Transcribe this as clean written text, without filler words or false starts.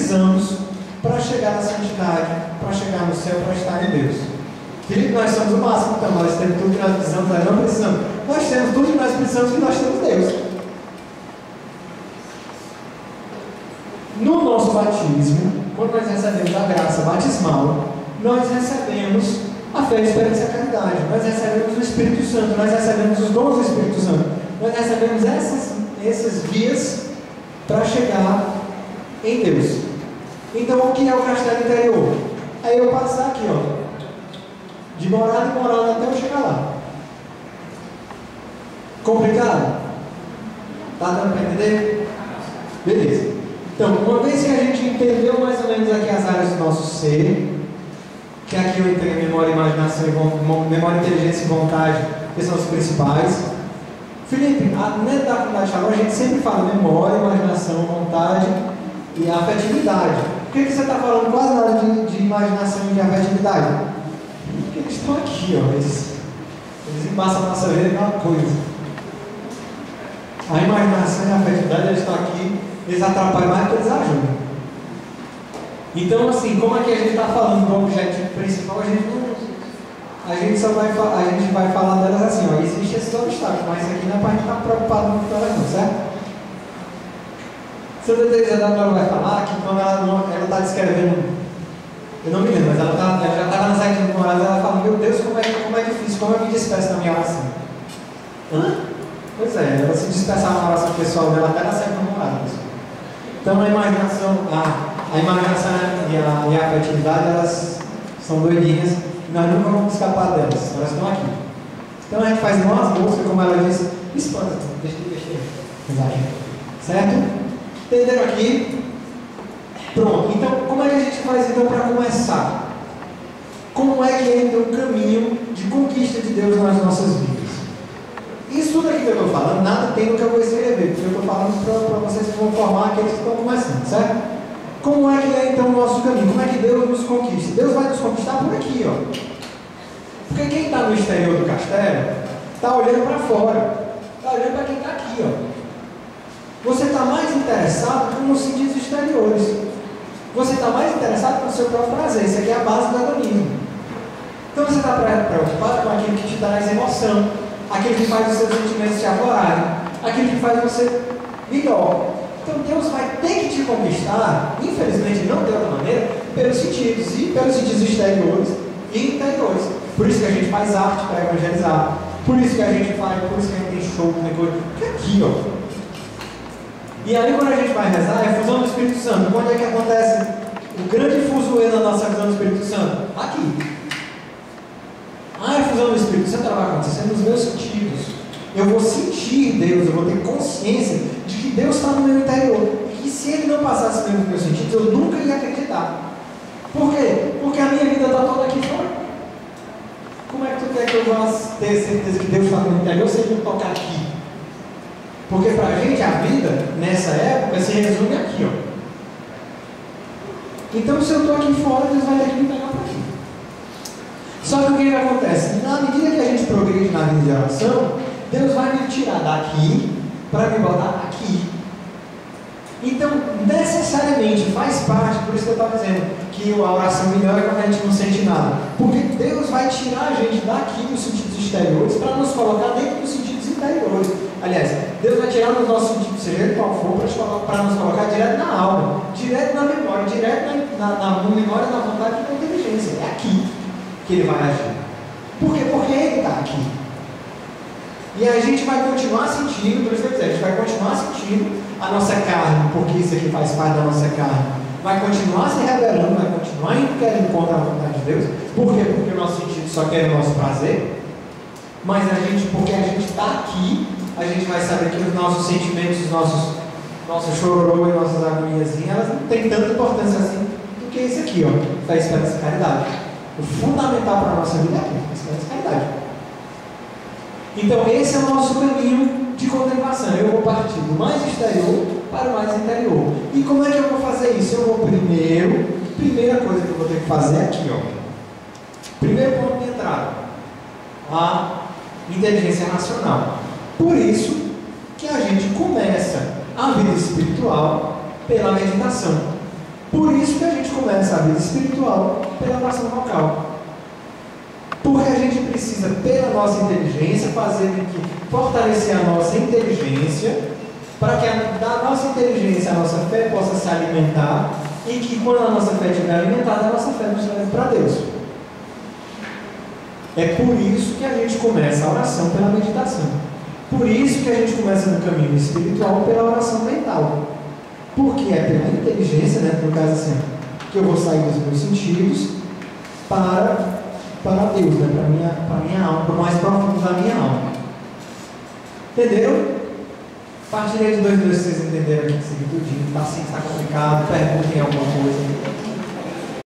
precisamos para chegar na santidade, para chegar no céu, para estar em Deus. Filipe, nós somos o máximo, então nós temos tudo que nós precisamos, nós não precisamos. Nós temos tudo que nós precisamos e nós temos Deus. No nosso batismo, quando nós recebemos a graça batismal, nós recebemos a fé, a esperança e a caridade. Nós recebemos o Espírito Santo, nós recebemos os dons do Espírito Santo. Nós recebemos essas vias para chegar em Deus. Então, o que é o castelo interior? É eu passar aqui, ó, de morada em morada até eu chegar lá. Complicado? Tá dando para entender? Beleza. Então, uma vez que a gente entendeu mais ou menos aqui as áreas do nosso ser, que aqui eu entrei memória, imaginação, memória, inteligência e vontade, que são os principais. Felipe, dentro da comunidade Shalom, a gente sempre fala memória, imaginação, vontade e afetividade. Por que você está falando quase nada de imaginação e de afetividade? Porque eles estão aqui, ó, eles embaçam a nossa vida em uma coisa. A imaginação e a afetividade, eles estão aqui, eles atrapalham mais do que eles ajudam. Então, assim, como é que a gente está falando do objetivo principal, a gente vai falar delas assim, ó, existem esses obstáculos, mas isso aqui não é para a gente estar preocupado muito com elas não, certo? Santa Teresa d'Ávila vai falar que quando ela está descrevendo, eu não me lembro, mas ela já estava nas saída do Moraes, ela fala, meu Deus, como é difícil, como eu me despeço na minha oração. Pois é, ela se dispersava na oração pessoal dela até na saída do Moraes. Então a imaginação e a afetividade, elas são doidinhas, e nós nunca vamos escapar delas, elas estão aqui. Então a gente faz umas músicas, como ela disse, espanta, deixa eu certo? Entenderam aqui? Pronto, então como é que a gente faz então para começar? Como é que entra o caminho de conquista de Deus nas nossas vidas? Isso tudo aqui que eu estou falando, nada tem no que eu vou escrever, porque eu estou falando para vocês que vão formar aqueles que estão começando, certo? Como é que é então o nosso caminho? Como é que Deus nos conquista? Deus vai nos conquistar por aqui, ó. Porque quem está no exterior do castelo está olhando para fora, está olhando para quem está aqui, ó. Você está mais interessado nos sentidos exteriores. Você está mais interessado no seu próprio prazer. Isso aqui é a base do hedonismo. Então você está preocupado com aquilo que te traz emoção, aquilo que faz os seus sentimentos te aflorarem, aquilo que faz você melhor. Então Deus vai ter que te conquistar, infelizmente não de outra maneira, pelos sentidos exteriores e interiores. Por isso que a gente faz arte para evangelizar. Por isso que a gente tem show, tem coisa. Porque aqui, ó. E aí quando a gente vai rezar, é a fusão do Espírito Santo. Onde é que acontece o grande fuzuê na nossa fusão do Espírito Santo? Aqui. A fusão do Espírito Santo vai acontecer nos meus sentidos. Eu vou sentir Deus, eu vou ter consciência de que Deus está no meu interior. E que se Ele não passasse nos meus sentidos, eu nunca ia acreditar. Por quê? Porque a minha vida está toda aqui fora. Como é que tu quer que eu vá ter certeza que Deus está no meu interior se Ele não tocar aqui? Porque para a gente a vida, nessa época, se resume aqui, ó. Então se eu estou aqui fora, Deus vai ter que me pegar para aqui. Só que o que acontece? Na medida que a gente progride na vida de oração, Deus vai me tirar daqui para me botar aqui. Então, necessariamente faz parte, por isso que eu estava dizendo que a oração melhora quando a gente não sente nada. Porque Deus vai tirar a gente daqui dos sentidos exteriores para nos colocar dentro dos sentidos interiores. Aliás, Deus vai tirar nos nossos sentidos, seja ele qual for, para nos colocar direto na alma, direto na memória, direto na memória, na vontade e na inteligência. É aqui que Ele vai agir. Por quê? Porque Ele está aqui. E a gente vai continuar sentindo, por isso que eu dizer, a gente vai continuar sentindo a nossa carne, porque isso aqui faz parte da nossa carne. Vai continuar se rebelando, vai continuar querendo contra a vontade de Deus. Por quê? Porque o nosso sentido só quer o nosso prazer. Mas porque a gente está aqui, a gente vai saber que os nossos sentimentos, os nossos chororô e nossas agoniazinhas, elas não têm tanta importância assim do que isso aqui, ó, da esperança e caridade. O fundamental para a nossa vida é aqui, a esperança e caridade. Então esse é o nosso caminho de contemplação. Eu vou partir do mais exterior para o mais interior. E como é que eu vou fazer isso? Eu vou primeira coisa que eu vou ter que fazer é aqui, ó. Primeiro ponto de entrada, a inteligência racional. Por isso que a gente começa a vida espiritual pela meditação. Por a vida espiritual pela oração vocal. Porque a gente precisa, pela nossa inteligência, fortalecer a nossa inteligência, para que da nossa inteligência a nossa fé possa se alimentar, e que quando a nossa fé estiver alimentada, a nossa fé nos leve para Deus. É por isso que a gente começa a oração pela meditação. Por isso que a gente começa no caminho espiritual pela oração mental. Porque é pela inteligência, né, no caso assim, que eu vou sair dos meus sentidos para Deus, né, para minha alma, para o mais profundo da minha alma. Entenderam? Partilhei de 2 em 2 se vocês entenderam aqui, seguir tudinho. Tá assim, está complicado, perguntem alguma coisa.